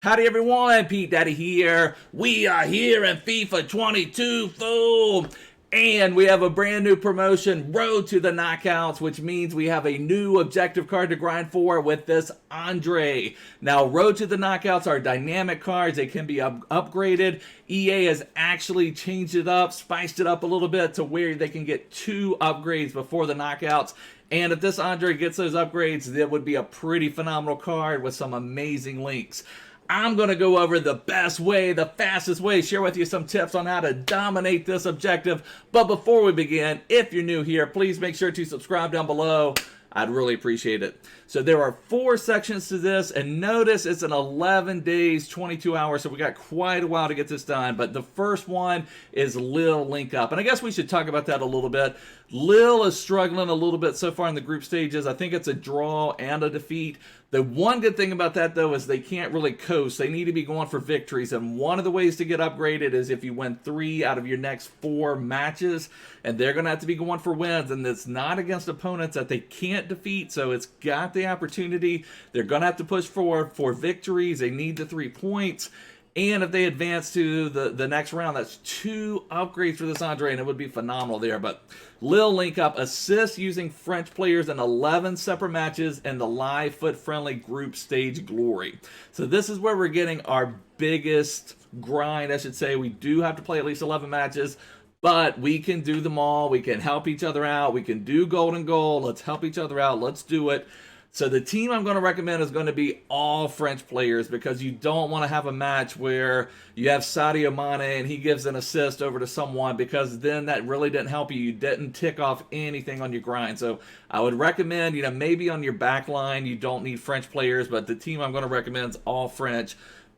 Howdy everyone, Pete Daddy here. We are here in FIFA 22, fool. And we have a brand new promotion, Road to the Knockouts, which means we have a new objective card to grind for with this Andre. Now, Road to the Knockouts are dynamic cards. They can be upgraded. EA has actually changed it up, spiced it up a little bit to where they can get 2 upgrades before the knockouts. And if this Andre gets those upgrades, that would be a pretty phenomenal card with some amazing links. I'm going to go over the best way, the fastest way, share with you some tips on how to dominate this objective. But before we begin, if you're new here, please make sure to subscribe down below. I'd really appreciate it. So there are 4 sections to this, and notice it's an 11 days, 22 hours, so we got quite a while to get this done. But the first one is Lille link up, and I guess we should talk about that a little bit. Lille is struggling a little bit so far in the group stages. I think it's a draw and a defeat. The one good thing about that, though, is they can't really coast. They need to be going for victories, and one of the ways to get upgraded is if you win 3 out of your next 4 matches, and they're going to have to be going for wins, and it's not against opponents that they can't defeat, so it's got the opportunity. They're going to have to push for victories. They need the 3 points. And if they advance to the next round, that's 2 upgrades for this Andre, and it would be phenomenal there. But Lille link up, assist using French players in 11 separate matches in the live FUT Friendly group stage glory. So this is where we're getting our biggest grind, I should say. We do have to play at least 11 matches, but we can do them all. We can help each other out. We can do golden goal. Let's help each other out. Let's do it. So the team I'm going to recommend is going to be all French players, because you don't want to have a match where you have Sadio Mane and he gives an assist over to someone, because then that really didn't help you. You didn't tick off anything on your grind. So I would recommend, maybe on your back line you don't need French players, but the team I'm going to recommend is all French.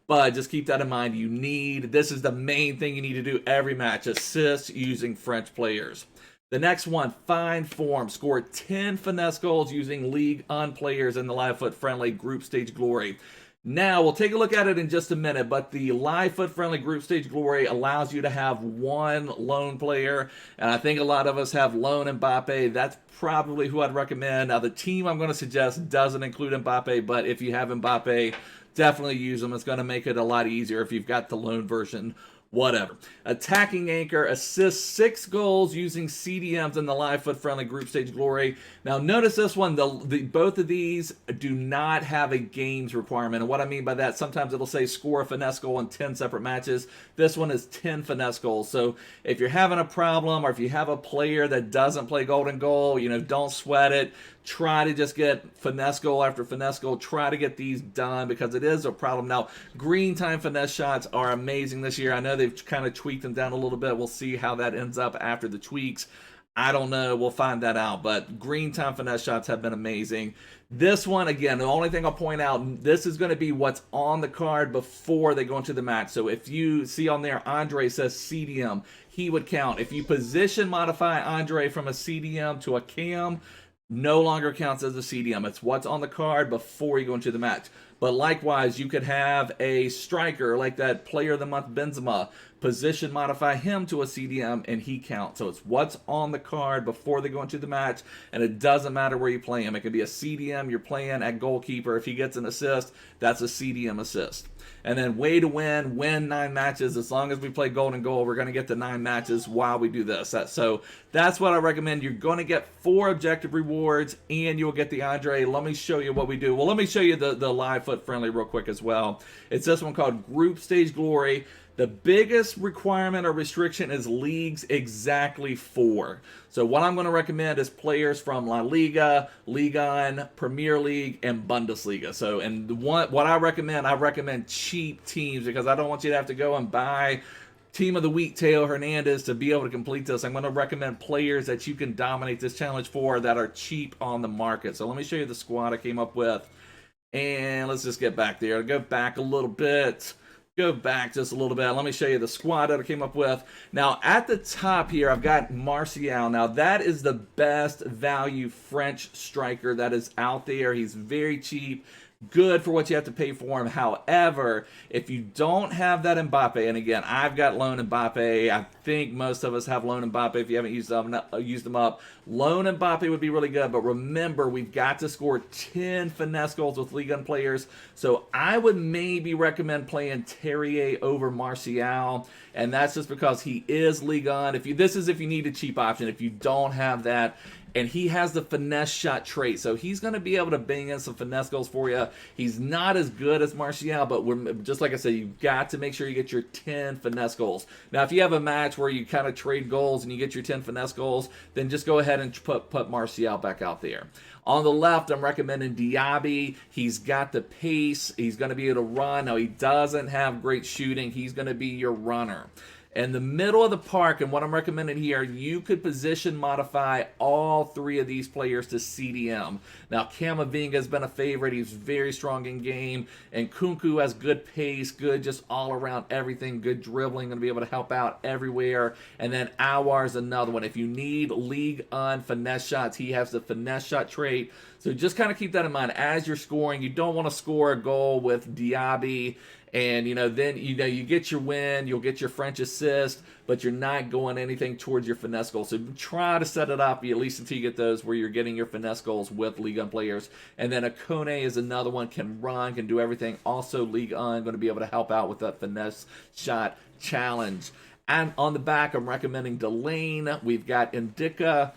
But just keep that in mind. This is the main thing you need to do every match, assist using French players. The next one, find form. Score 10 finesse goals using Ligue 1 players in the live FUT Friendly group stage glory. Now, we'll take a look at it in just a minute, but the live FUT Friendly group stage glory allows you to have 1 lone player, and I think a lot of us have lone Mbappe. That's probably who I'd recommend. Now, the team I'm going to suggest doesn't include Mbappe, but if you have Mbappe, definitely use them. It's going to make it a lot easier if you've got the lone version. Whatever. Attacking anchor, assists 6 goals using CDMs in the live FUT Friendly group stage glory. Now notice this one, both of these do not have a games requirement. And what I mean by that, sometimes it'll say score a finesse goal in 10 separate matches. This one is 10 finesse goals. So if you're having a problem, or if you have a player that doesn't play golden goal, don't sweat it. Try to just get finesse goal after finesse goal. Try to get these done, because it is a problem. Now, green time finesse shots are amazing this year. I know they've kind of tweaked them down a little bit. We'll see how that ends up after the tweaks. I don't know. We'll find that out. But green time finesse shots have been amazing. This one, again, the only thing I'll point out, this is going to be what's on the card before they go into the match. So if you see on there, Andre says CDM, he would count. If you position modify Andre from a CDM to a cam, no longer counts as a CDM. It's what's on the card before you go into the match. But likewise, you could have a striker like that player of the month Benzema, position modify him to a CDM, and he counts. So it's what's on the card before they go into the match, and it doesn't matter where you play him. It could be a CDM you're playing at goalkeeper. If he gets an assist, that's a CDM assist. And then way to win 9 matches. As long as we play golden goal, we're going to get the 9 matches while we do this. So that's what I recommend. You're going to get 4 objective rewards, and you'll get the Andre. Let me show you what we do. Well, let me show you the live FUT Friendly real quick as well. It's this one called Group Stage Glory. The biggest requirement or restriction is leagues exactly 4. So what I'm going to recommend is players from La Liga, Ligue 1, Premier League, and Bundesliga. So, and what I recommend cheap teams, because I don't want you to have to go and buy Team of the Week Teo Hernandez to be able to complete this. I'm going to recommend players that you can dominate this challenge for that are cheap on the market. So let me show you the squad I came up with. And let's just get back there. I'll go back a little bit. Go back just a little bit. Let me show you the squad that I came up with. Now, at the top here, I've got Martial. Now, that is the best value French striker that is out there. He's very cheap, good for what you have to pay for him. However, if you don't have that Mbappe, and again, I've got loan Mbappe. I think most of us have loan Mbappe. If you haven't used them up, loan Mbappe would be really good. But remember, we've got to score 10 finesse goals with Ligue 1 players. So I would maybe recommend playing Terrier over Martial, and that's just because he is Ligue 1. This is if you need a cheap option. If you don't have that, and he has the finesse shot trait, so he's going to be able to bang in some finesse goals for you. He's not as good as Martial, but just like I said, you've got to make sure you get your 10 finesse goals. Now, if you have a match where you kind of trade goals and you get your 10 finesse goals, then just go ahead and put Martial back out there. On the left, I'm recommending Diaby. He's got the pace. He's going to be able to run. Now, he doesn't have great shooting. He's going to be your runner. In the middle of the park, and what I'm recommending here, you could position modify all three of these players to CDM. Now, Camavinga has been a favorite. He's very strong in game. And Kunku has good pace, good just all around everything, good dribbling, going to be able to help out everywhere. And then Aouar is another one. If you need Ligue 1 finesse shots, he has the finesse shot trait. So just kind of keep that in mind as you're scoring. You don't want to score a goal with Diaby and, then, you get your win, you'll get your French assist, but you're not going anything towards your finesse goals. So try to set it up, at least until you get those where you're getting your finesse goals with Ligue 1 players. And then Akone is another one, can run, can do everything. Also Ligue 1, going to be able to help out with that finesse shot challenge. And on the back, I'm recommending Delane. We've got Indica,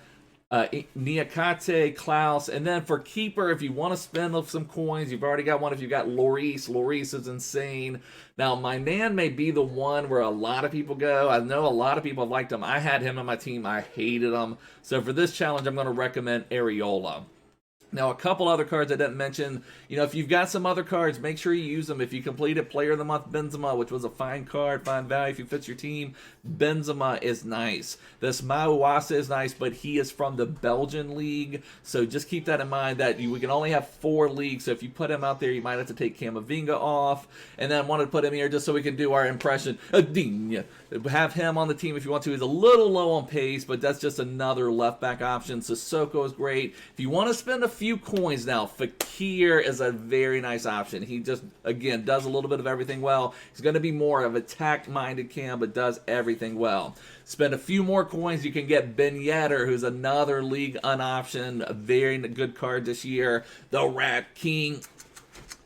Niakate, Klaus, and then for keeper, if you want to spend some coins, you've already got one. If you've got Lloris, Lloris is insane. Now, Mainan may be the one where a lot of people go. I know a lot of people have liked him. I had him on my team. I hated him. So for this challenge, I'm going to recommend Areola. Now, a couple other cards I didn't mention. If you've got some other cards, make sure you use them. If you completed Player of the Month Benzema, which was a fine card, fine value if you fit your team, Benzema is nice. This Mauwasa is nice, but he is from the Belgian League. So just keep that in mind that we can only have 4 leagues. So if you put him out there, you might have to take Camavinga off. And then I wanted to put him here just so we can do our impression. Have him on the team if you want to. He's a little low on pace, but that's just another left back option. Sissoko is great. If you want to spend a few coins now, Fakir is a very nice option. He just, again, does a little bit of everything well. He's going to be more of attack-minded cam, but does everything well. Spend a few more coins, you can get Ben Yedder, who's another Ligue 1 option, a very good card this year. The Rat King,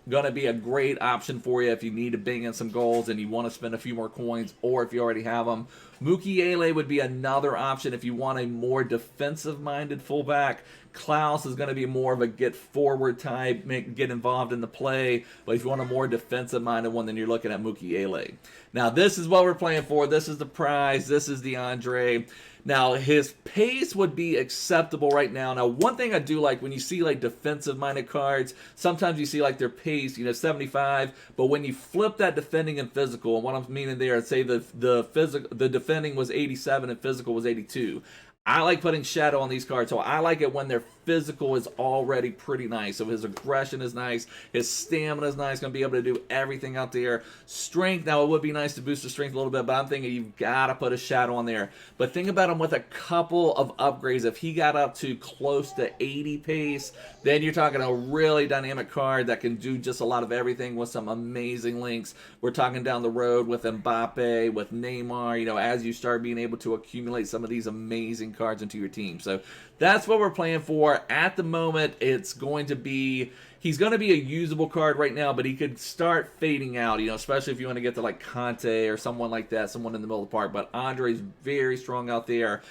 going to be a great option for you if you need to bang in some goals and you want to spend a few more coins, or if you already have them. Mukiele would be another option if you want a more defensive-minded fullback. Klaus is going to be more of a get-forward type, get involved in the play. But if you want a more defensive-minded one, then you're looking at Mukiele. Now, this is what we're playing for. This is the prize. This is the Andre. Now, his pace would be acceptable right now. Now, one thing I do like, when you see like defensive-minded cards, sometimes you see like their pace, 75, but when you flip that defending and physical, and what I'm meaning there, I'd say the defending was 87 and physical was 82. I like putting shadow on these cards, so I like it when their physical is already pretty nice. So his aggression is nice, his stamina is nice, going to be able to do everything out there. Strength, now it would be nice to boost the strength a little bit, but I'm thinking you've got to put a shadow on there. But think about him with a couple of upgrades. If he got up to close to 80 pace, then you're talking a really dynamic card that can do just a lot of everything with some amazing links. We're talking down the road with Mbappe, with Neymar, as you start being able to accumulate some of these amazing cards into your team. So that's what we're playing for. At the moment, it's going to be, he's going to be a usable card right now, but he could start fading out, especially if you want to get to like Conte or someone like that, someone in the middle of the park. But Andre's very strong out there.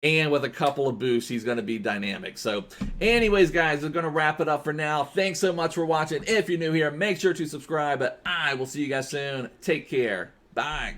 And with a couple of boosts, he's going to be dynamic. So anyways, guys, we're going to wrap it up for now. Thanks so much for watching. If you're new here, make sure to subscribe. But I will see you guys soon. Take care. Bye.